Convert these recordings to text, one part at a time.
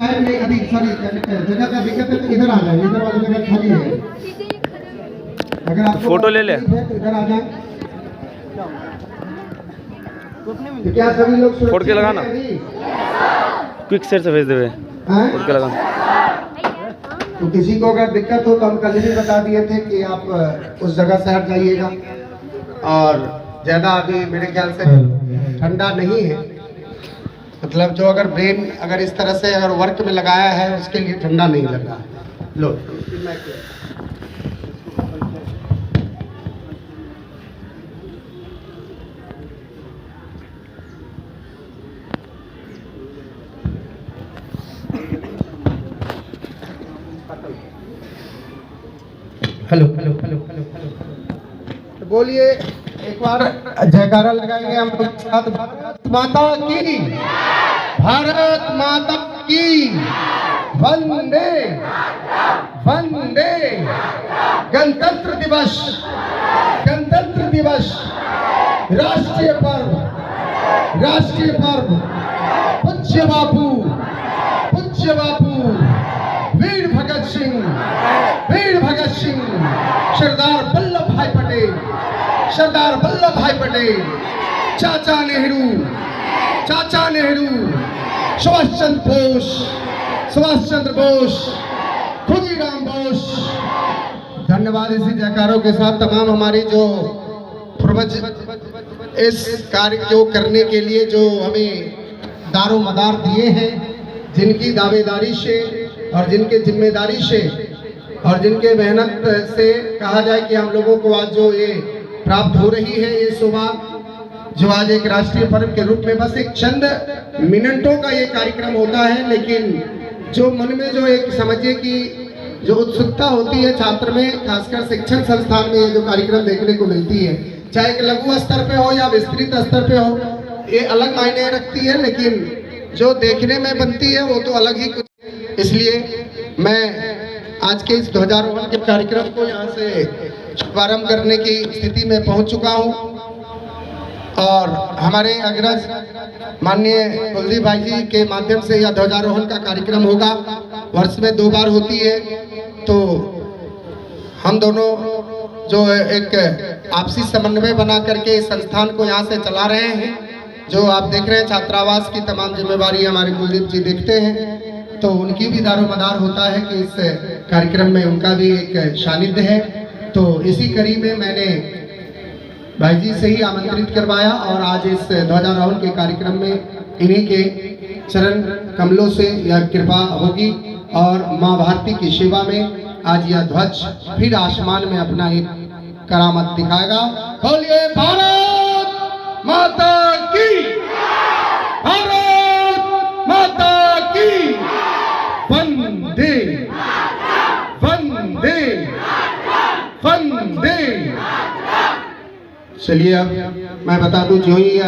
नहीं अभी सॉरी जगह का दिक्कत है तो इधर आ जाए, इधर वाली जगह खाली है। अगर आप फोटो ले ले तो इधर आ जाए। तो क्या सभी लोग फोड़ के लगाना, क्विक शेयर से भेज देवे, फोड़ के लगाना। तो किसी को अगर दिक्कत हो तो हम कल ही बता दिए थे कि आप उस जगह से हट जाइएगा। और ज़्यादा अभी मेरे ख्याल से ठंडा नहीं है, मतलब जो अगर ब्रेन अगर इस तरह से अगर वर्क में लगाया है उसके लिए ठंडा नहीं लग रहा है। लो hello hello hello hello hello, तो बोलिए एक बार जयकारा लगाएंगे हम लोग साथ। भारत माता की, भारत माता की, वंदे वंदे। गणतंत्र दिवस, गणतंत्र दिवस राष्ट्रीय पर्व, राष्ट्रीय पर्व। पूज्य बापू, पूज्य बापू वीर भगत सिंह, वीर भगत सिंह, सरदार वल्लभ भाई पटेल, सरदार वल्लभ भाई पटेल, चाचा नेहरू, चाचा नेहरू, सुभाष चंद्र बोस, सुभाष चंद्र बोस, खुदीराम बोस। धन्यवाद। इसी जयकारों के साथ तमाम हमारी जो पूर्वज इस कार्य को करने के लिए जो हमें दारो मदार दिए हैं, जिनकी दावेदारी से और जिनके जिम्मेदारी से और जिनके मेहनत से कहा जाए कि हम लोगों को आज जो ये प्राप्त हो रही है, ये शोभा जो आज एक राष्ट्रीय पर्व के रूप में बस एक चंद मिनटों का ये कार्यक्रम होता है, लेकिन जो मन में जो एक समझिए कि जो उत्सुकता होती है छात्र में, खासकर शिक्षण संस्थान में ये जो कार्यक्रम देखने को मिलती है, चाहे एक लघु स्तर पे हो या विस्तृत स्तर पे हो, ये अलग मायने रखती है, लेकिन जो देखने में बनती है वो तो अलग ही कुछ। इसलिए मैं आज के इस ध्वजारोहण के कार्यक्रम को यहाँ से प्रारंभ करने की स्थिति में पहुँच चुका हूँ और हमारे अग्रज माननीय कुलदीप भाई जी के माध्यम से यह ध्वजारोहण का कार्यक्रम होगा। वर्ष में 2 बार होती है, तो हम दोनों जो एक आपसी समन्वय बना करके इस संस्थान को यहाँ से चला रहे हैं। जो आप देख रहे हैं छात्रावास की तमाम जिम्मेवारी हमारे कुलदीप जी देखते हैं, तो उनकी भी दारोमदार होता है कि इस कार्यक्रम में उनका भी एक सानिध्य है। तो इसी कड़ी में मैंने भाई जी से ही आमंत्रित करवाया और आज इस ध्वजारोहण के कार्यक्रम में इन्हीं के चरण कमलों से यह कृपा होगी और माँ भारती की सेवा में आज यह ध्वज फिर आसमान में अपना एक करामत दिखाएगा। बोलिए भारत माता की, भारत माता की, वंदे वंदे वंदे। चलिए अब मैं बता दूं जो ही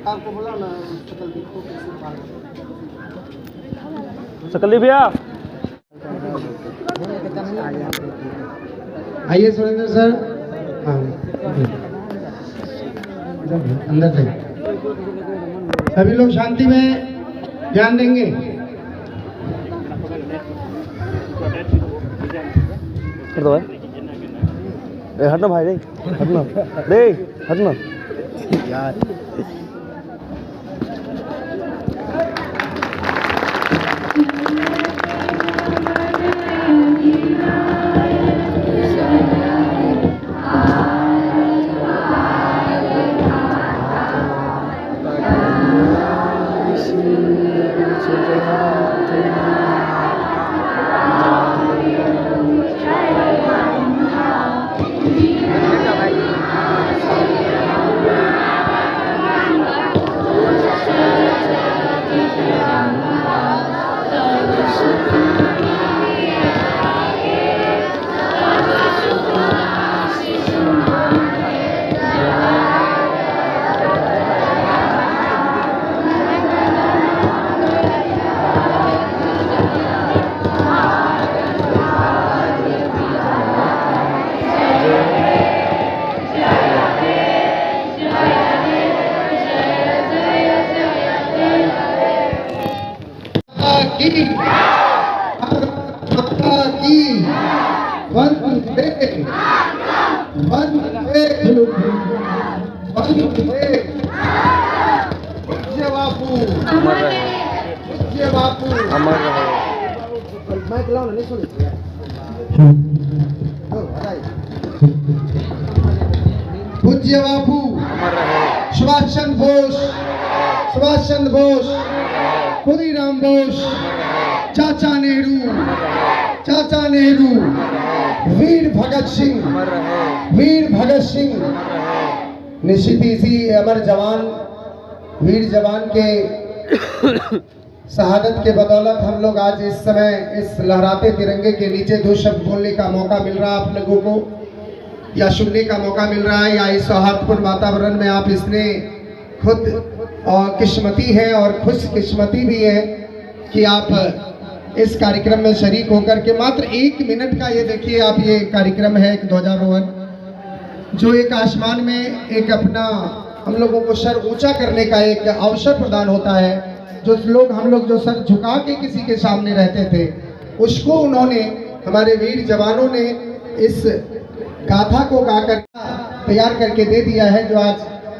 आपको बोला ना सकली भैया आइए सुरेंद्र सर, हाँ अंदर से सभी लोग शांति में ध्यान देंगे। हटना भाई, नहीं हटना, दे हटना यार। की, भारत माता की, वंदे वंदे वंदे। पूज्य बापू, अमर रहे, पूज्य बापू, अमर रहे। माइक लाओ ना, नहीं सुन। पूज्य बापू अमर रहे, सुभाष चंद्र बोस, सुभाष चंद्र बोस, खुदीराम बोस, चाचा नेहरू, चाचा नेहरू, वीर भगत सिंह, अमर रहे, वीर भगत सिंह। अमर रहे। निश्चित इसी अमर जवान, वीर जवान के शहादत के बदौलत हम लोग आज इस समय इस लहराते तिरंगे के नीचे दो शब्द बोलने का मौका मिल रहा है आप लोगों को, या सुनने का मौका मिल रहा है, या इस सौहार्दपूर्ण वातावरण में आप इसने खुद और किस्मती है और खुश किस्मती भी है कि आप इस कार्यक्रम में शरीक होकर के मात्र 1 मिनट का ये देखिए आप, ये कार्यक्रम है एक ध्वजारोहण, जो एक आसमान में एक अपना हम लोगों को सर ऊंचा करने का एक अवसर प्रदान होता है। जो लोग हम लोग जो सर झुका के किसी के सामने रहते थे, उसको उन्होंने, हमारे वीर जवानों ने इस गाथा को गाकर तैयार करके दे दिया है, जो आज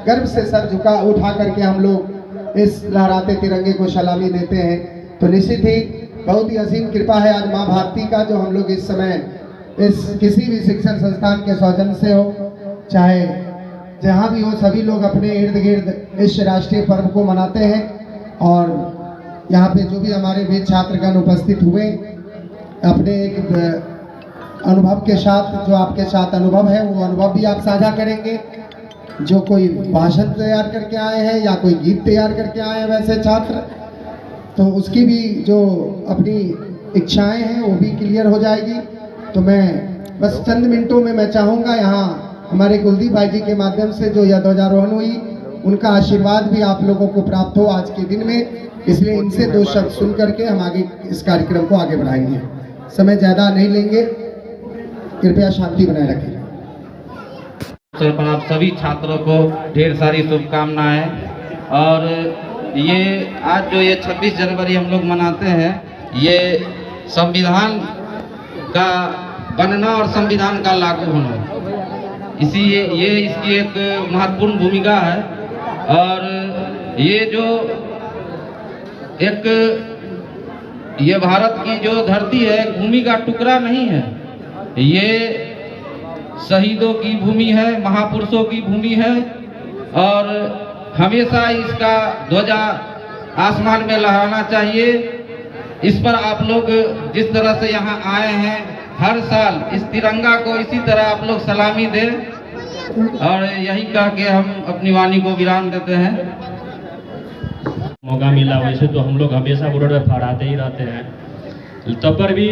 गर्व से सर उठा करके हम लोग इस लहराते तिरंगे को सलामी देते हैं। तो निश्चित ही बहुत ही असीम कृपा है आज माँ भारती का, जो हम लोग इस समय इस किसी भी शिक्षण संस्थान के सौजन्य से हो, चाहे जहाँ भी हो, सभी लोग अपने इर्द गिर्द इस राष्ट्रीय पर्व को मनाते हैं। और यहाँ पे जो भी हमारे बीच छात्रगण उपस्थित हुए, अपने एक अनुभव के साथ, जो आपके साथ अनुभव है वो अनुभव भी आप साझा करेंगे। जो कोई भाषण तैयार करके आए हैं या कोई गीत तैयार करके आए हैं वैसे छात्र, तो उसकी भी जो अपनी इच्छाएं हैं वो भी क्लियर हो जाएगी। तो मैं बस चंद मिनटों में मैं चाहूँगा यहाँ हमारे कुलदीप भाई जी के माध्यम से जो यह ध्वजारोहण हुई, उनका आशीर्वाद भी आप लोगों को प्राप्त हो आज के दिन में, इसलिए इनसे 2 शब्द सुन करके हम आगे इस कार्यक्रम को आगे बढ़ाएंगे। समय ज़्यादा नहीं लेंगे, कृपया शांति बनाए रखें। पर आप सभी छात्रों को ढेर सारी शुभकामनाएं। और ये आज जो ये 26 जनवरी हम लोग मनाते हैं, ये संविधान का बनना और संविधान का लागू होना, इसी ये इसकी एक महत्वपूर्ण भूमिका है। और ये जो एक ये भारत की जो धरती है, भूमि का टुकड़ा नहीं है, ये शहीदों की भूमि है, महापुरुषों की भूमि है। और हमेशा इसका ध्वजा आसमान में लहराना चाहिए। इस पर आप लोग जिस तरह से यहाँ आए हैं, हर साल इस तिरंगा को इसी तरह आप लोग सलामी दें। और यही कह के हम अपनी वाणी को विराम देते हैं। मौका मिला, वैसे तो हम लोग हमेशा बॉर्डर में फहराते ही रहते हैं, तब पर भी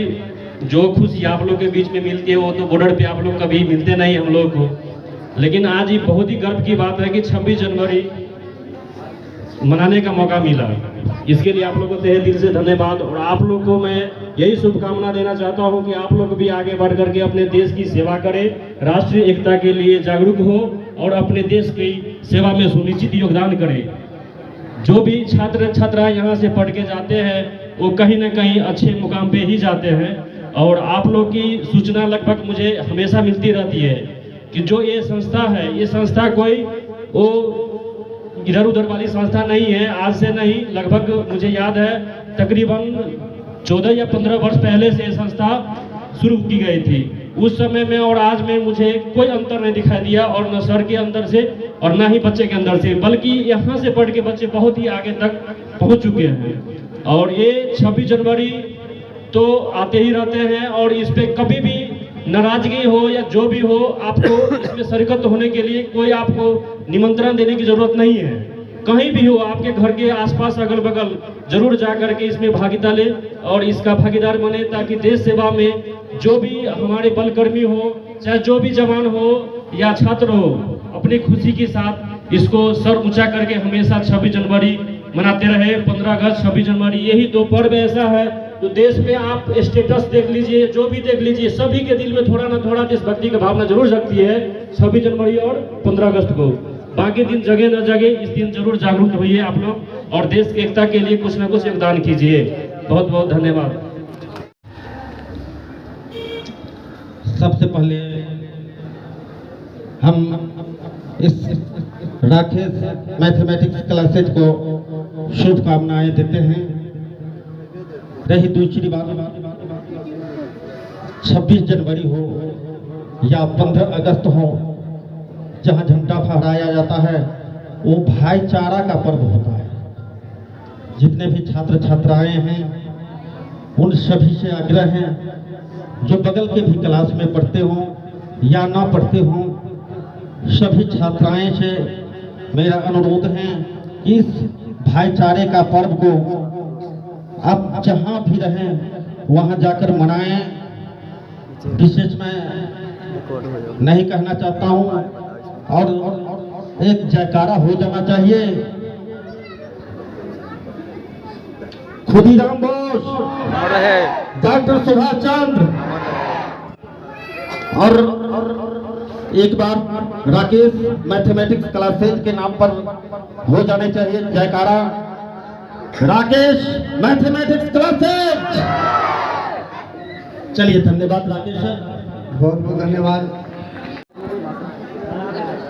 जो खुशी आप लोग के बीच में मिलती है वो तो बॉर्डर पे आप लोग कभी मिलते नहीं हम लोग को। लेकिन आज ये बहुत ही गर्व की बात है कि 26 जनवरी मनाने का मौका मिला। इसके लिए आप लोगों को तहे दिल से धन्यवाद। और आप लोग को मैं यही शुभकामना देना चाहता हूं कि आप लोग भी आगे बढ़ करके अपने देश की सेवा करें, राष्ट्रीय एकता के लिए जागरूक हो और अपने देश की सेवा में सुनिश्चित योगदान करें। जो भी छात्र छात्राएं यहाँ से पढ़ के जाते हैं वो कहीं ना कहीं अच्छे मुकाम पे ही जाते हैं। और आप लोग की सूचना लगभग मुझे हमेशा मिलती रहती है कि जो ये संस्था है, ये संस्था कोई वो इधर उधर वाली संस्था नहीं है। आज से नहीं, लगभग मुझे याद है तकरीबन 14 या 15 वर्ष पहले से संस्था शुरू की गई थी। उस समय में और आज में मुझे कोई अंतर नहीं दिखाई दिया, और न सर के अंदर से और न ही बच्चे के अंदर से, बल्कि यहाँ से पढ़ के बच्चे बहुत ही आगे तक पहुँच चुके हैं। और ये 26 जनवरी तो आते ही रहते हैं, और इस पर कभी भी नाराजगी हो या जो भी हो, आपको इसमें शिरकत होने के लिए कोई आपको निमंत्रण देने की जरूरत नहीं है। कहीं भी हो, आपके घर के आसपास अगल बगल जरूर जा करके इसमें भागीदारी ले और इसका भागीदार बने, ताकि देश सेवा में जो भी हमारे बलकर्मी हो, चाहे जो भी जवान हो या छात्र हो, अपनी खुशी के साथ इसको सर ऊंचा करके हमेशा 26 जनवरी मनाते रहे। 15 अगस्त, 26 जनवरी, यही 2 पर्व ऐसा है तो देश में आप स्टेटस देख लीजिए, जो भी देख लीजिए, सभी के दिल में थोड़ा ना थोड़ा देशभक्ति की भावना जरूर जगती है 26 जनवरी और 15 अगस्त को। बाकी दिन जगह न जगह, इस दिन जरूर जागरूक होइए आप लोग और देश की एकता के लिए कुछ ना कुछ योगदान कीजिए। बहुत बहुत धन्यवाद। सबसे पहले हम इस राकेश मैथमेटिक्स क्लासेज को शुभकामनाएं देते हैं। रही दूसरी बात, 26 जनवरी हो या 15 अगस्त हो, जहां झंडा फहराया जाता है वो भाईचारा का पर्व होता है। जितने भी छात्र छात्राएं हैं उन सभी से आग्रह है, जो बगल के भी क्लास में पढ़ते हों या ना पढ़ते हों, सभी छात्राएं से मेरा अनुरोध है कि इस भाईचारे का पर्व को आप जहां भी रहें वहां जाकर मनाएं। विशेष मैं नहीं कहना चाहता हूं, और एक जयकारा हो जाना चाहिए। खुदीराम बोस, डॉक्टर सुभाष चंद्र, और एक बार राकेश मैथमेटिक्स क्लासेज के नाम पर हो जाने चाहिए जयकारा। Rakesh mathematics classes. चलिए, धन्यवाद राकेश सर, बहुत बहुत धन्यवाद।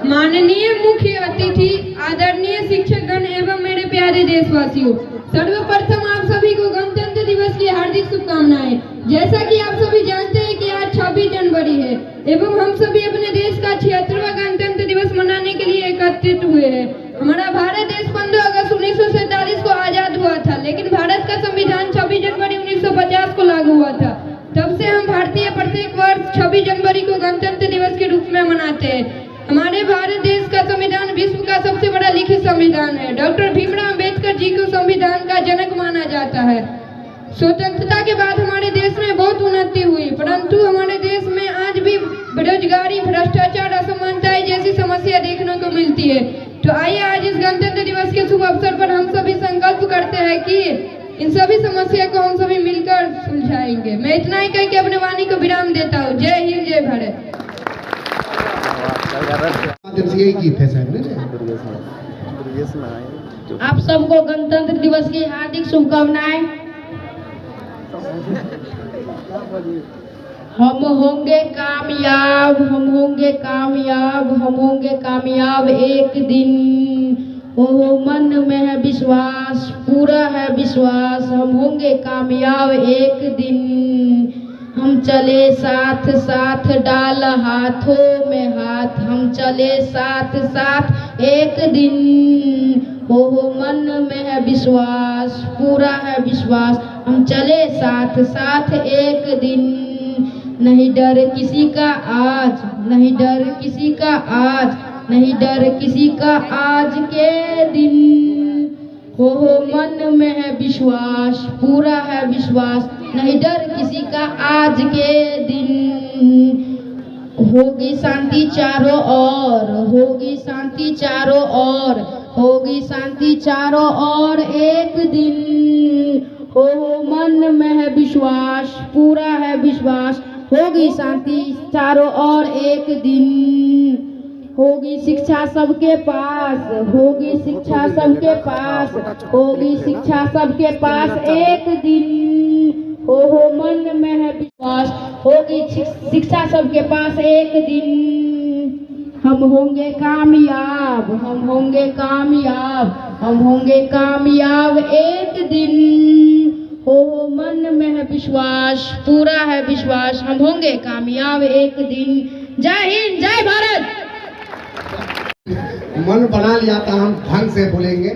माननीय मुख्य अतिथि, आदरणीय शिक्षकगण एवं मेरे प्यारे देशवासियों, सर्वप्रथम आप सभी को गणतंत्र दिवस की हार्दिक शुभकामनाएं। जैसा कि आप सभी जानते हैं कि आज 26 जनवरी है एवं हम सभी अपने देश का 76वां गणतंत्र दिवस मनाने के लिए एकत्रित हुए हैं। हमारा भारत देश 15 अगस्त 1947 को आजाद हुआ था, लेकिन भारत का संविधान 26 जनवरी 1950 को लागू हुआ था। तब से हम भारतीय प्रत्येक वर्ष 26 जनवरी को गणतंत्र दिवस के रूप में मनाते हैं। हमारे भारत देश का संविधान विश्व का सबसे बड़ा लिखित संविधान है। डॉक्टर भीमराव अंबेडकर जी को संविधान का जनक माना जाता है। स्वतंत्रता के बाद हमारे देश में बहुत उन्नति हुई, परंतु हमारे देश में आज भी बेरोजगारी, भ्रष्टाचार, असमानताएं जैसी समस्या देखने को मिलती है। तो आइए आज इस गणतंत्र दिवस के शुभ अवसर पर हम सभी संकल्प करते हैं कि इन सभी समस्या को हम सभी मिलकर सुलझाएंगे। मैं इतना ही कह के अपने वाणी को विराम देता हूँ। जय हिंद, जय भारत। यही गीत है साहब ने। आप सबको गणतंत्र दिवस की हार्दिक शुभकामनाएं। हम होंगे कामयाब, हम होंगे कामयाब, हम होंगे कामयाब एक दिन। ओ मन में है विश्वास, पूरा है विश्वास, हम होंगे कामयाब एक दिन। हम चले साथ साथ डाल हाथों में हाथ, हम चले साथ साथ एक दिन। हो मन में है विश्वास, पूरा है विश्वास, हम चले साथ साथ एक दिन। नहीं डर किसी का आज, नहीं डर किसी का आज, नहीं डर किसी का आज के दिन। हो मन में है विश्वास, पूरा है विश्वास, नहीं डर किसी का आज के दिन। होगी शांति चारों ओर, होगी शांति चारों ओर, होगी शांति चारों ओर एक दिन। हो मन में है विश्वास, पूरा है विश्वास, होगी शांति चारों ओर एक दिन। होगी शिक्षा सबके पास, होगी शिक्षा सबके पास, होगी शिक्षा सबके पास एक दिन। हो मन में है विश्वास, होगी शिक्षा सबके पास एक दिन। हम होंगे कामयाब, हम होंगे कामयाब, हम होंगे कामयाब एक दिन। हो मन में है विश्वास, पूरा है विश्वास, हम होंगे कामयाब एक दिन। जय हिंद, जय भारत। मन बना लिया था, हम ढंग से बोलेंगे।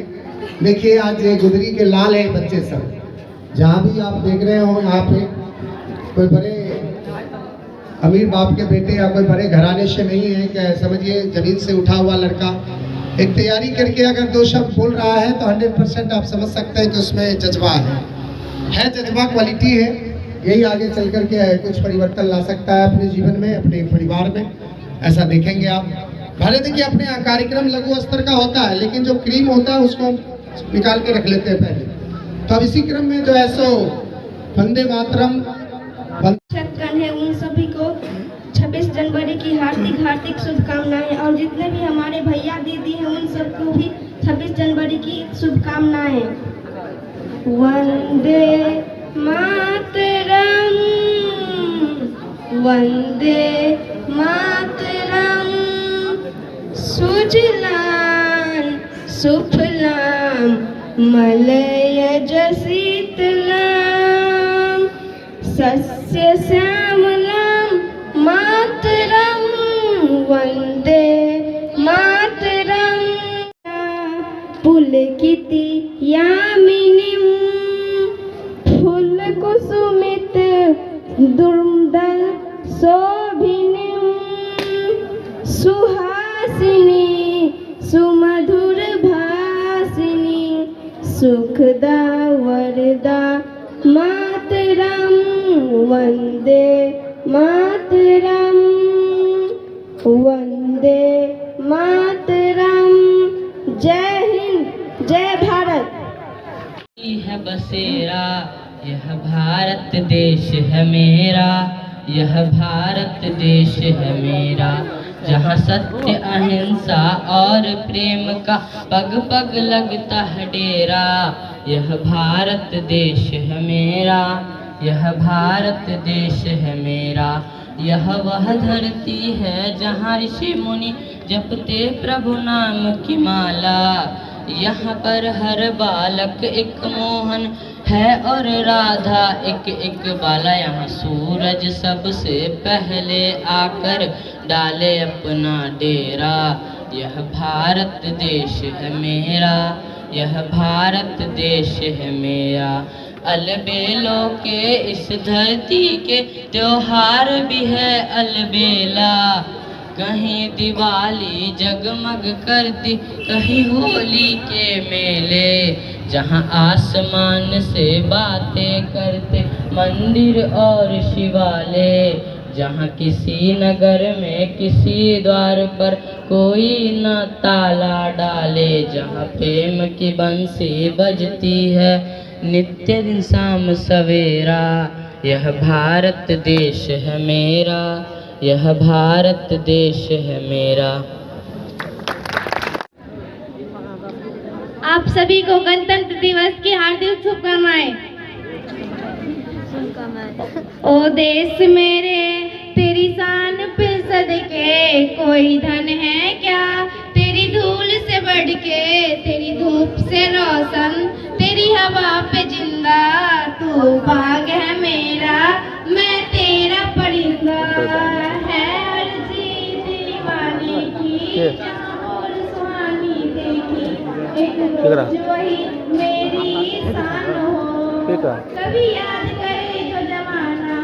देखिए, आज गुदरी के लाल है बच्चे सब, जहाँ भी आप देख रहे हो, यहाँ पे कोई बड़े अमीर बाप के बेटे या कोई बड़े घराने से नहीं है, क्या समझिए, जमीन से उठा हुआ लड़का एक तैयारी करके अगर दो शब्द बोल रहा है तो 100% आप समझ सकते हैं कि उसमें जज्बा है जज्बा, क्वालिटी है। यही आगे चल कर के कुछ परिवर्तन ला सकता है अपने जीवन में, अपने परिवार में, ऐसा देखेंगे आप। भले देखिए, अपने कार्यक्रम लघु स्तर का होता है, लेकिन जो क्रीम होता है उसको हम निकाल के रख लेते हैं पहले। तो अब इसी क्रम में जो है सो वंदे मातरम है, उन सभी को 26 जनवरी की हार्दिक हार्दिक शुभकामनाएं। और जितने भी हमारे भैया दीदी हैं उन सबको भी 26 जनवरी की शुभकामनाएं। वंदे मातरम, वंदे मातरम। सुजलां सुफलां मलयज शीतलां सस्य श्यामलां मातरं वन्दे मातरं। पुलकित यामिनीं फूलकुसुमित दुर्दल शोभिनीं सुहासिनी सुमधुर भासिनी सुखदा वरदा मातरं वन्दे मातरं वन्दे मातरं। जय हिंद, जय भारत। है बसेरा यह भारत देश है मेरा, यह भारत देश है मेरा, जहाँ सत्य अहिंसा और प्रेम का पग पग लगता है डेरा। यह भारत देश है मेरा, यह भारत देश है मेरा, यह वह धरती है जहाँ ऋषि मुनि जपते प्रभु नाम की माला। यहाँ पर हर बालक एक मोहन है और राधा एक एक बाला। यहाँ सूरज सबसे पहले आकर डाले अपना डेरा। यह भारत देश है मेरा, यह भारत देश है मेरा। अलबेलों के इस धरती के त्योहार भी है अलबेला। कहीं दिवाली जगमग करती, कहीं होली के मेले। जहाँ आसमान से बातें करते मंदिर और शिवालय। जहाँ किसी नगर में किसी द्वार पर कोई न ताला डाले। जहाँ प्रेम की बंसी बजती है नित्य दिन शाम सवेरा। यह भारत देश है मेरा, यह भारत देश है मेरा। आप सभी को गणतंत्र दिवस की हार्दिक शुभकामनाएं। ओ देश मेरे तेरी शान पे सदके कोई धन है क्या, तेरी धूल से बढ़ के तेरी धूप से रोशन, तेरी हवा पे जिंदा तू बाग है मेरा, मैं तेरा परिंदा। है अर्जी दीवानी की जहाँ और सुहानी देखी, एक रोज वही मेरी शान हो। कभी याद करे जो जमाना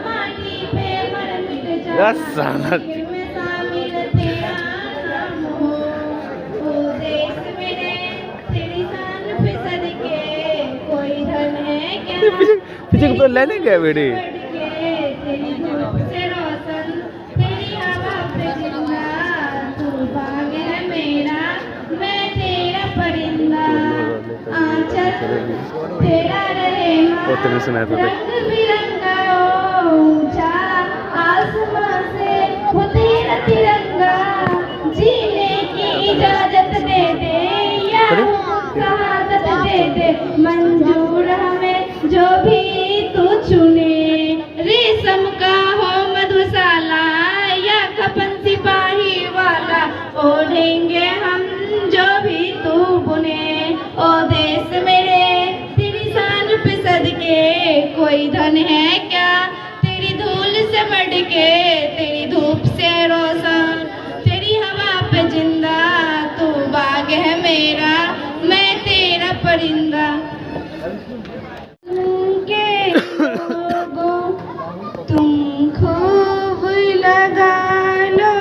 माटी पे मर मिट जाना, में शामिल तेरा नाम हो। ओ देश मेरे तेरी शान पे सदके कोई धन है क्या, पीछे तो ले लेंगे बेटी। तेरी धूप से रोशन, तेरी हवा पे जिंदा तू बाग है मेरा, मैं तेरा परिंदा। आंचल तेरा रहे रंग बिरंगा ऊंचा आसमां से वो तेरा तिरंगा। जीने की इजाजत दे दे या शहादत दे दे, मंजूर हमें जो भी तू चुने। रेशम का हो मधुशाला या कफन सिपाही वाला, ओढ़ेंगे हम जो भी तू बुने। ओ देश मेरे तेरी शान पे सदके कोई धन है क्या, तेरी धूल से बढ़ के तेरी धूप से रोशन, तेरी हवा पे जिंदा तू बाग है मेरा, मैं तेरा परिंदा। के लोगों तुम खूब लगा लो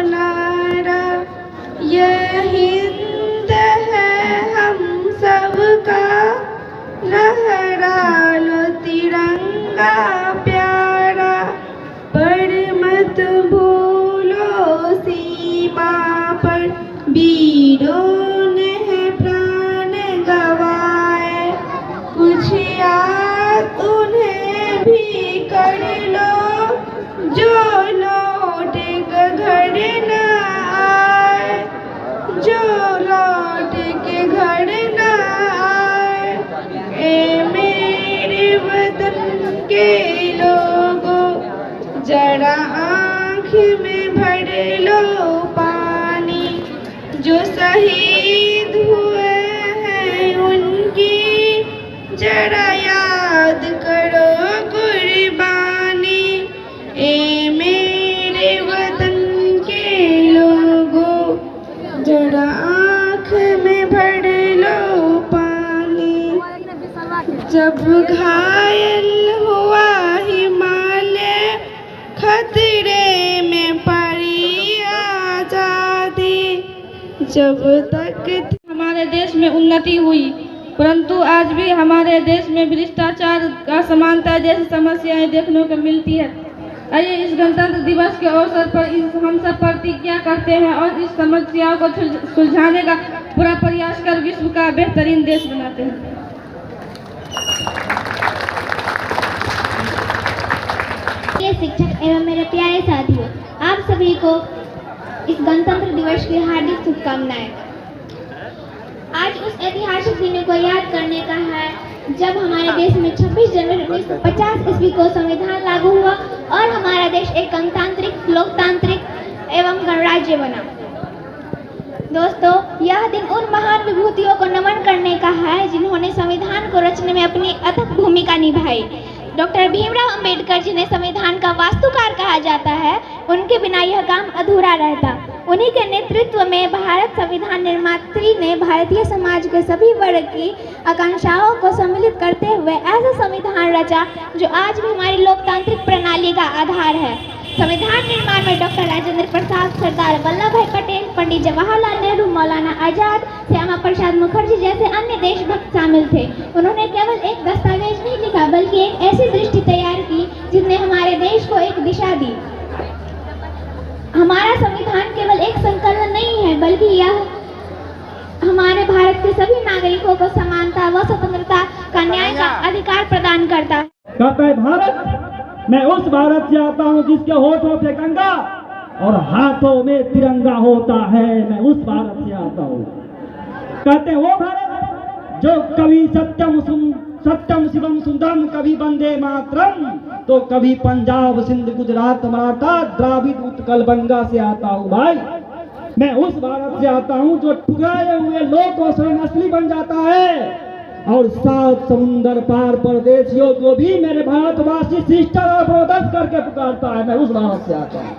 नारा, यह हिंद है हम सबका, लहरा लो तिरंगा प्यारा। पर मत भूलो सीमा पर वीरों ने प्राण गवाए, कुछ याद उन्हें भी कर लो जो लौट के घर न आए, जो लौट के घर न आए। जरा आँख में भर लो पानी, जो शहीद हुए हैं उनकी जरा याद करो कुर्बानी। ए मेरे वतन के लोगों, जरा आँख में भर लो पानी। जब घायल हुआ हिमालय, खतरे में पड़ी आजादी, जब तक हमारे देश में उन्नति हुई, परंतु आज भी हमारे देश में भ्रष्टाचार, असमानता जैसी समस्याएं देखने को मिलती है। आइए इस गणतंत्र दिवस के अवसर पर हम सब प्रतिज्ञा करते हैं और इस समस्याओं को सुलझाने का पूरा प्रयास कर विश्व का बेहतरीन देश बनाते हैं। ये शिक्षक एवं मेरे प्यारे साथियों, आप सभी को इस गणतंत्र दिवस की हार्दिक शुभकामनाएं। आज उस ऐतिहासिक दिन को याद करने का है जब हमारे देश में 26 जनवरी 1950 ईस्वी को संविधान लागू हुआ और हमारा देश एक गणतांत्रिक, लोकतांत्रिक एवं गणराज्य बना। दोस्तों, यह दिन उन महान विभूतियों को नमन करने का है जिन्होंने संविधान को रचने में अपनी अथक भूमिका निभाई। डॉक्टर भीमराव अंबेडकर, जिन्हें संविधान का वास्तुकार कहा जाता है, उनके बिना यह काम अधूरा रहता। उन्हीं के नेतृत्व में भारत संविधान निर्मात्री ने भारतीय समाज के सभी वर्ग की आकांक्षाओं को सम्मिलित करते हुए ऐसा संविधान रचा जो आज भी हमारी लोकतांत्रिक प्रणाली का आधार है। संविधान निर्माण में डॉक्टर राजेंद्र प्रसाद, सरदार वल्लभ भाई पटेल, पंडित जवाहरलाल नेहरू, मौलाना आजाद, श्यामा प्रसाद मुखर्जी जैसे अन्य देशभक्त शामिल थे। उन्होंने केवल एक दस्तावेज नहीं लिखा, बल्कि एक ऐसी दृष्टि तैयार की जिसने हमारे देश को एक दिशा दी। हमारा संविधान केवल एक संकलन नहीं है, बल्कि यह हमारे भारत के सभी नागरिकों को समानता व स्वतंत्रता का न्याय का अधिकार प्रदान करता है। कहता है भारत, मैं उस भारत से आता हूँ जिसके होठों पे गंगा और हाथों में तिरंगा होता है। मैं उस भारत से आता हूँ। कहते हैं वो भारत जो कभी सत्यम शिवम सुंदरम, कभी वंदे मातरम, तो कभी पंजाब, सिंध, गुजरात, मराठा, द्राविड, उत्कल, बंगा से आता हूँ। भाई, मैं उस भारत से आता हूँ जो ठुकराए हुए लोग को स्वयं असली बन जाता है और 7 समुंदर पार परदेशियों को भी मेरे भारतवासी सिस्टर और ब्रदर्स करके पुकारता है। मैं उस भारत से आता हूँ।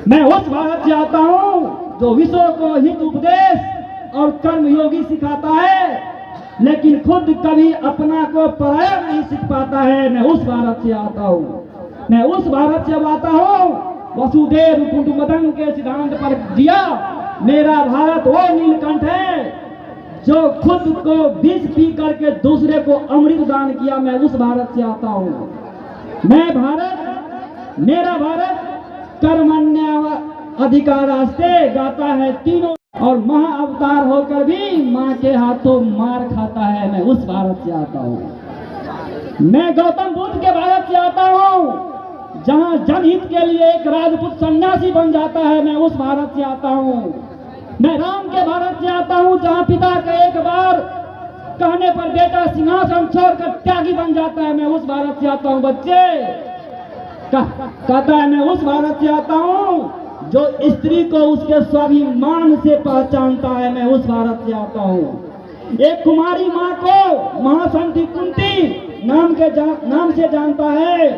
मैं उस भारत से आता हूँ जो विश्व को हित उपदेश और कर्म योगी सिखाता है, लेकिन खुद कभी अपना को पराया नहीं सीख पाता है। मैं उस भारत से आता हूँ। मैं उस भारत से आता हूँ वसुधैव कुटुंबकम के सिद्धांत पर दिया। मेरा भारत वो नीलकंठ है जो खुद को विष पी करके दूसरे को अमृत दान किया। मैं उस भारत से आता हूँ। मैं भारत, मेरा भारत कर्मण्य अधिकारास्ते गाता है तीनों और महाअवतार होकर भी माँ के हाथों मार खाता है। मैं उस भारत से आता हूँ। मैं गौतम बुद्ध के भारत से आता हूँ जहाँ जनहित के लिए एक राजपूत सन्यासी बन जाता है। मैं उस भारत से आता हूँ। मैं राम के भारत से आता हूँ जहाँ पिता के एक बार कहने पर बेटा सिंहासन छोड़कर त्यागी बन जाता है। मैं उस भारत से आता हूँ। बच्चे कहता है मैं उस भारत से आता हूँ जो स्त्री को उसके स्वाभिमान से पहचानता है। मैं उस भारत से आता हूँ। एक कुमारी माँ को महासंधि कुंती नाम से जानता है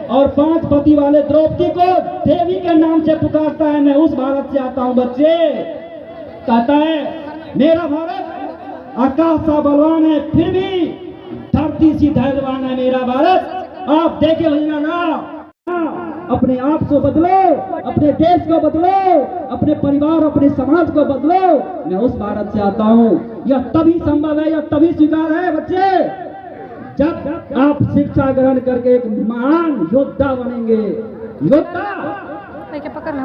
और 5 पति वाले द्रौपदी को देवी के नाम से पुकारता है। मैं उस भारत से आता हूँ। बच्चे, कहता है मेरा भारत आकाश सा बलवान है फिर भी धरती सी धैर्यवान है। मेरा भारत आप देखे भैया, अपने आप को बदलो, अपने देश को बदलो, अपने परिवार, अपने समाज को बदलो। मैं उस भारत से आता हूँ। यह तभी संभव है, यह तभी स्वीकार है बच्चे, जब आप शिक्षा ग्रहण करके एक महान योद्धा बनेंगे। योद्धा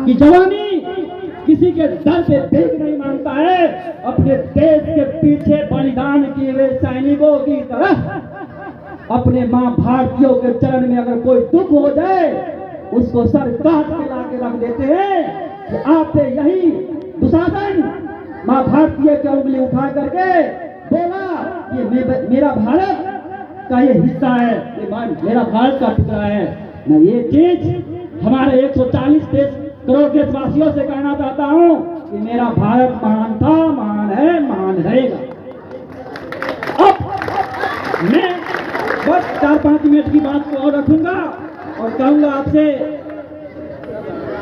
की जवानी किसी के दर पे भीख नहीं मांगता है। अपने देश के पीछे बलिदान किए हुए सैनिकों की तरह अपने माँ भारतीयों के चरण में अगर कोई दुख हो जाए उसको सर काट के ला के रख देते हैं कि आप यही दुशासन माँ भारतीय की उंगली उठा करके बोला ये मेरा भारत का ये हिस्सा है, ये मेरा भारत का टुकड़ा है। मैं ये चीज हमारे 140 करोड़ देशवासियों से कहना चाहता हूं कि मेरा भारत महान था, महान है, महान रहेगा। अब मैं बस 4-5 मिनट की बात को और रखूंगा और कहूंगा आपसे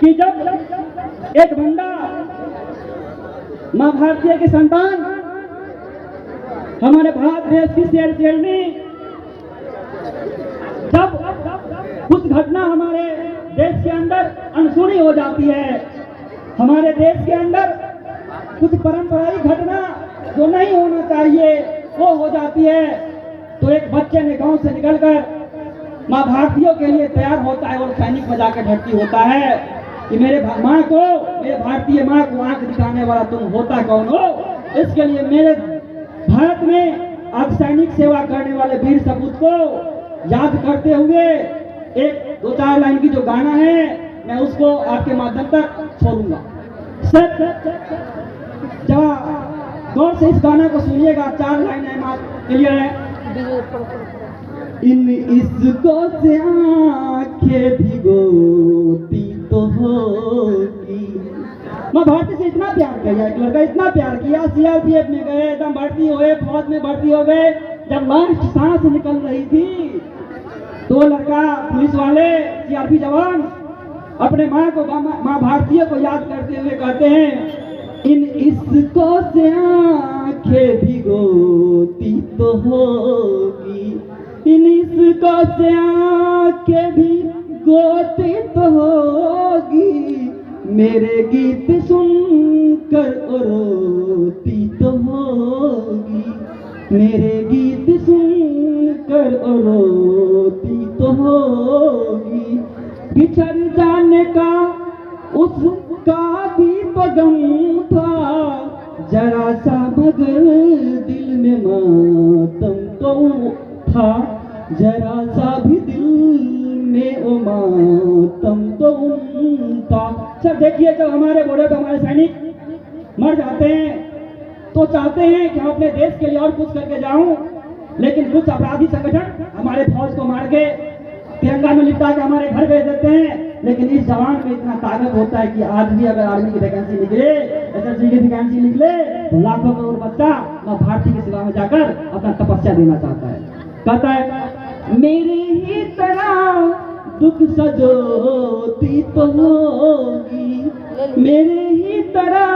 कि जब एक बंदा मां भारतीय के संतान हमारे भारत देश की शेरनी जब कुछ घटना हमारे देश के अंदर अनसुनी हो जाती है, हमारे देश के अंदर कुछ परंपराई घटना जो नहीं होना चाहिए वो हो जाती है, तो एक बच्चे ने गांव से निकलकर मां भारतीयों के लिए तैयार होता है और सैनिक में जाकर भर्ती होता है कि मेरे भारतीय माँ को आंख दिखाने वाला तुम होता कौन हो। इसके लिए मेरे भारत में आज सैनिक सेवा करने वाले वीर सपूत को याद करते हुए एक 2-4 लाइन की जो गाना है मैं उसको आपके माध्यम तक छोड़ूंगा। जरा गौर से इस गाना को सुनिएगा, 4 लाइन है, क्लियर है। इन इसको से आंखें भिगोती तो होगी। मां भारती से इतना प्यार किया, एक लड़का इतना प्यार किया, सीआरपीएफ में गए, एकदम भर्ती हुए, फौज में भर्ती हो गए। जब लास्ट सांस निकल रही थी तो लड़का, पुलिस वाले, सीआरपी जवान अपने माँ को, मां भारतीय को याद करते हुए कहते हैं, इन इसको से आंखें भिगोती तो होगी, इन इसको से आंखें भिगोती तो होगी, मेरे गीत सुनकर रोती तो होगी, मेरे गीत सुनकर रोती तो होगी। बिछड़ जाने का उसका भी तो गम था, जरा सा मगर दिल में मातम तो था, जरा सा भी दिल में ओ मातम तो था। सर देखिए, जब हमारे बॉर्डर पर हमारे सैनिक मर जाते हैं तो चाहते हैं कि हम अपने देश के लिए और कुछ करके जाऊं, लेकिन कुछ अपराधी संगठन हमारे फौज को मार के तिरंगा में लिपटा के हमारे घर भेज देते हैं। लेकिन इस जवान में इतना ताकत होता है कि आज भी अगर आर्मी की वैकेंसी निकले, एसएसबी की वैकेंसी निकले, तो लाखों करोड़ बच्चा मां भारती की सेवा में जाकर अपना तपस्या देना चाहता है। कहता है, मेरे ही तरह दुख सजोती तो होगी, मेरे ही तरह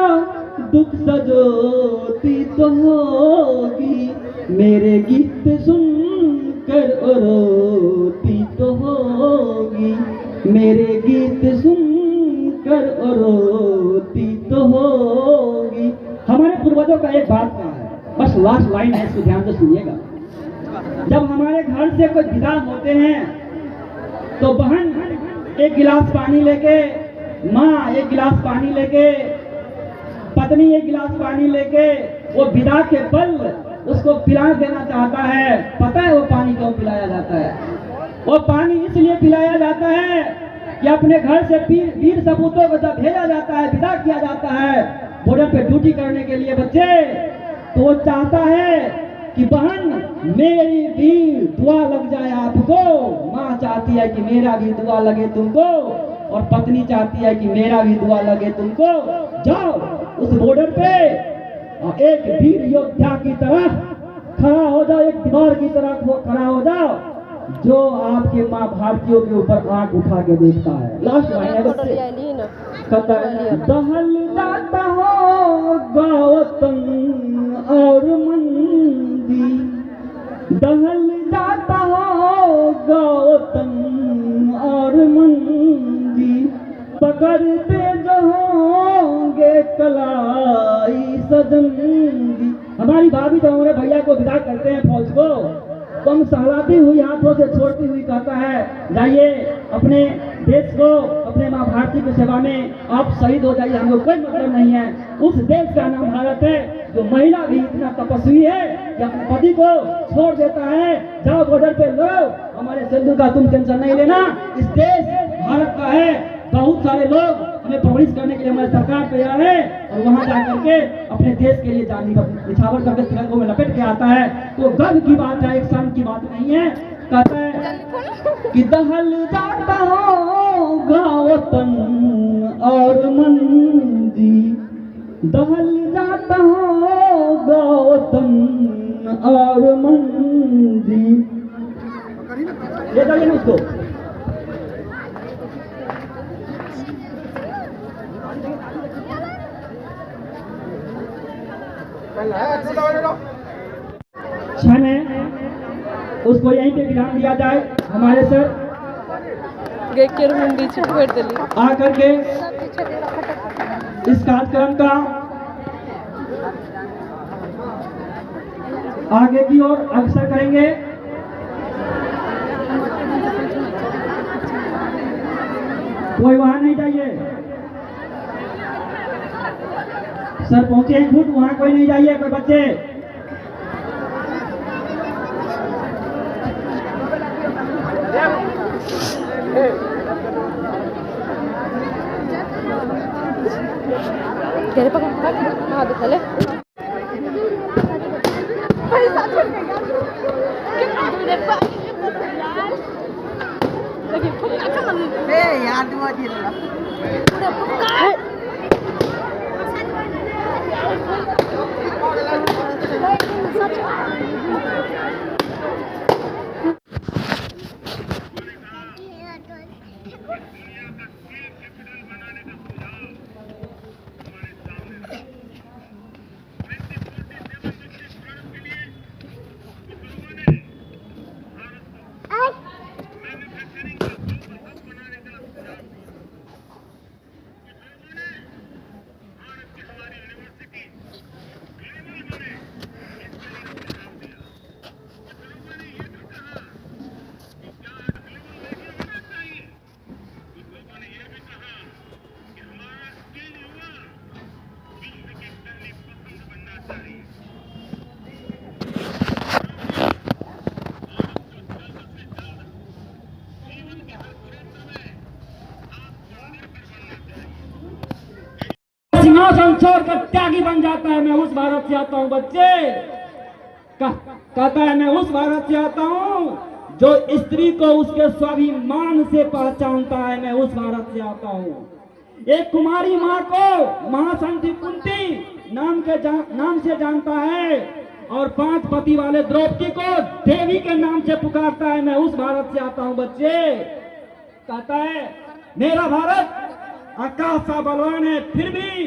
दुख सजोती तो होगी, मेरे गीत सुनकर रोती तो होगी, मेरे गीत सुनकर रोती तो होगी। हमारे पूर्वजों का एक बात कहा है, बस लास्ट लाइन है, इसको ध्यान से सुनिएगा। जब हमारे घर से कोई विदा होते हैं तो बहन एक गिलास पानी लेके, माँ एक गिलास पानी लेके, पत्नी एक गिलास पानी लेके वो विदा के पल उसको पिला देना चाहता है। पता है वो पानी क्यों पिलाया जाता है? वो पानी इसलिए पिलाया जाता है कि अपने घर से वीर सपूतों को जब भेजा जाता है, विदा किया जाता है बॉर्डर पे ड्यूटी करने के लिए बच्चे, तो वो चाहता है कि बहन मेरी भी दुआ लग जाए आपको, माँ चाहती है कि मेरा भी दुआ लगे तुमको, और पत्नी चाहती है कि मेरा भी दुआ लगे तुमको। जाओ उस बॉर्डर पे और एक वीर योद्धा की तरह खड़ा हो जाओ, एक दीवार की तरह खड़ा हो जाओ, जो आपके माँ भारतीयों के ऊपर आंख उठा के देखता है। लास्ट लाइन दहल जाता होगा वतन और मंदी, दहल जाता होगा वतन और मंदी, पकड़ते जो होंगे कलाई सजंदी। हमारी भाभी तो हमारे भैया को विदा करते हैं फौज को, तो हम सहलाती हुई हाथों से छोड़ती हुई कहता है, जाइए अपने देश को, अपने माँ भारती की सेवा में आप शहीद हो जाइए, हमको कोई मतलब नहीं है। उस देश का नाम भारत है, जो महिला भी इतना तपस्वी है कि अपने पति को छोड़ देता है। जाओ बॉर्डर पे लड़ो, हमारे सिंधु का तुम टेंशन नहीं लेना, इस देश भारत का है। बहुत सारे लोग हमें परवरिश करने के लिए हमारी सरकार तैयार है, और वहाँ जा करके अपने देश के लिए जान निछावर करके तिरंगों में लपेट के आता है। तो गर्व की बात है, एक शर्म की बात नहीं है। कहता है कि दहल जाता होगा वतन और मंदी, दहल जाता होगा वतन और मंदी। ये जाइए ना उसको। क्षण है, उसको यहीं पे विराम दिया जाए। हमारे सर आकर के इस कार्यक्रम का आगे की ओर अग्रसर करेंगे। कोई वहां नहीं जाइए, सर पहुंचे 1 फुट, वहां कोई नहीं जाइए, कोई बच्चे। सिंहासन छोड़कर त्यागी बन जाता है, मैं उस भारत से आता हूँ बच्चे। कहता है मैं उस भारत से आता हूँ जो स्त्री को उसके स्वाभिमान से पहचानता है, मैं उस भारत से आता हूँ। एक कुमारी माँ को महासंधि कुंती नाम से जानता है और 5 पति वाले द्रौपदी को देवी के नाम से पुकारता है, मैं उस भारत से आता हूँ बच्चे। कहता है मेरा भारत आकाश सा बलवान है, फिर भी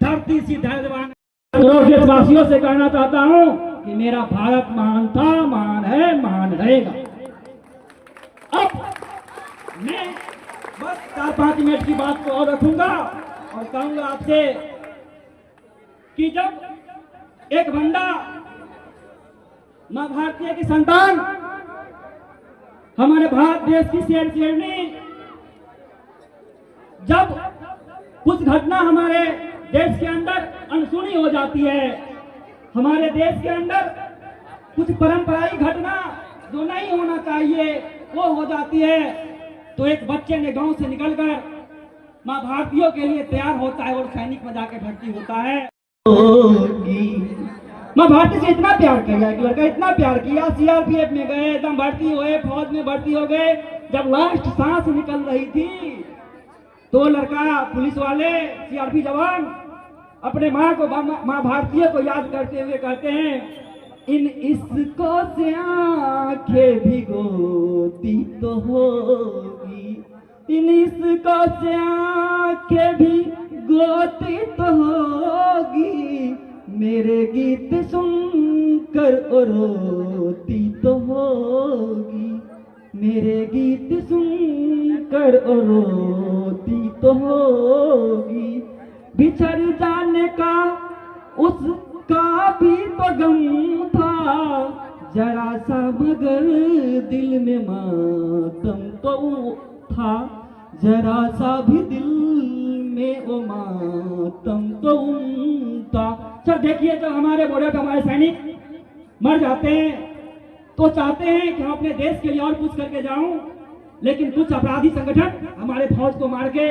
धरती सी धैर्यवान है। देशवासियों से कहना चाहता हूँ कि मेरा भारत महान था, महान है, महान रहेगा। अब मैं बस 4-5 मिनट की बात को और रखूंगा और कहूंगा आपसे कि जब एक बंदा मां भारतीय की संतान, हमारे भारत देश की शेर शेरनी, जब कुछ घटना हमारे देश के अंदर अनसुनी हो जाती है, हमारे देश के अंदर कुछ परंपराई घटना जो नहीं होना चाहिए वो हो जाती है, तो एक बच्चे ने गांव से निकलकर मां भारतीयों के लिए तैयार होता है और सैनिक में जाके भर्ती होता है। मां भारती से इतना प्यार किया, एक लड़का इतना प्यार किया, सीआरपीएफ में गए, एकदम भर्ती हुए, फौज में भर्ती हो गए। जब लास्ट सांस निकल रही थी तो लड़का, पुलिस वाले, सीआरपी जवान अपने माँ को, माँ भारतीय को याद करते हुए कहते हैं, इन इसको से आंखें भिगोती तो होगी, इन इसको से आंखें भिगोती तो होगी, मेरे गीत सुनकर रोती तो होगी, मेरे गीत सुनकर रोती तो होगी। बिछड़ जाने का उसका भी तो गम था जरा सा, मगर दिल में मातम तो था, जरा सा भी दिल में वो मातम तो था। सर देखिए, जब हमारे बॉर्डर पे हमारे सैनिक मर जाते हैं तो चाहते हैं कि हम अपने देश के लिए और कुछ करके जाऊं, लेकिन कुछ अपराधी संगठन हमारे फौज को मार के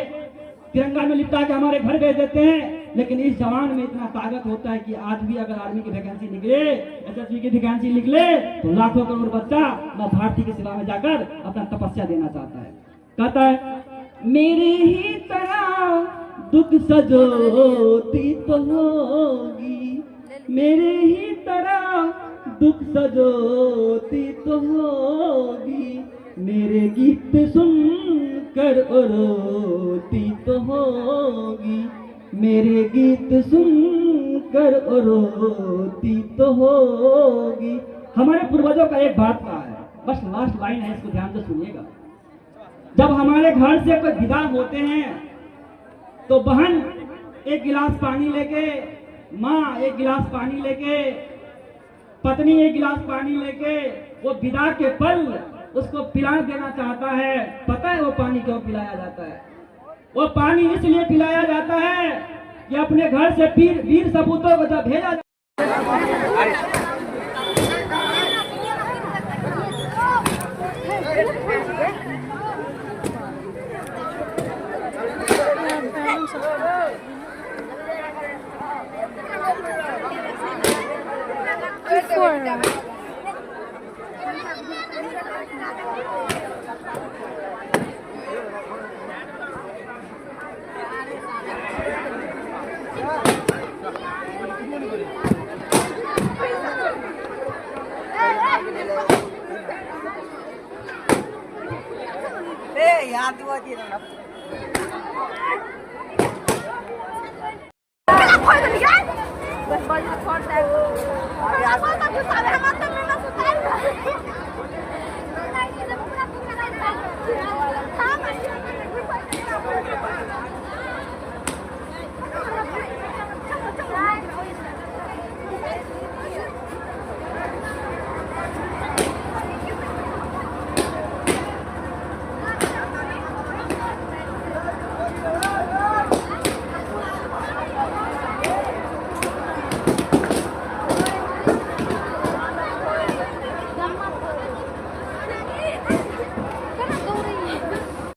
तिरंगा में लिपटा के हमारे घर भेज देते हैं। लेकिन इस जवान में इतना ताकत होता है कि आज भी अगर आर्मी की वैकेंसी निकले, एसएसबी की वैकेंसी निकले, तो लाखों करोड़ बच्चा मां भारती की सेवा में जाकर अपना तपस्या देना चाहता है। कहता है मेरे ही तरह दुख सजोती तो होगी, मेरे ही तरह दुख सजोती तो होगी, मेरे गीत सुनकर रोती तो होगी, मेरे गीत सुनकर रोती तो होगी। हमारे पूर्वजों का एक बात कहा है, बस लास्ट लाइन है, इसको ध्यान से सुनिएगा। जब हमारे घर से कोई विदा होते हैं तो बहन एक गिलास पानी लेके, माँ एक गिलास पानी लेके, पत्नी एक गिलास पानी लेके वो विदा के पल उसको पिला देना चाहता है। पता है वो पानी क्यों पिलाया जाता है? वो पानी इसलिए पिलाया जाता है कि अपने घर से वीर सपूतों को जब भेजा याद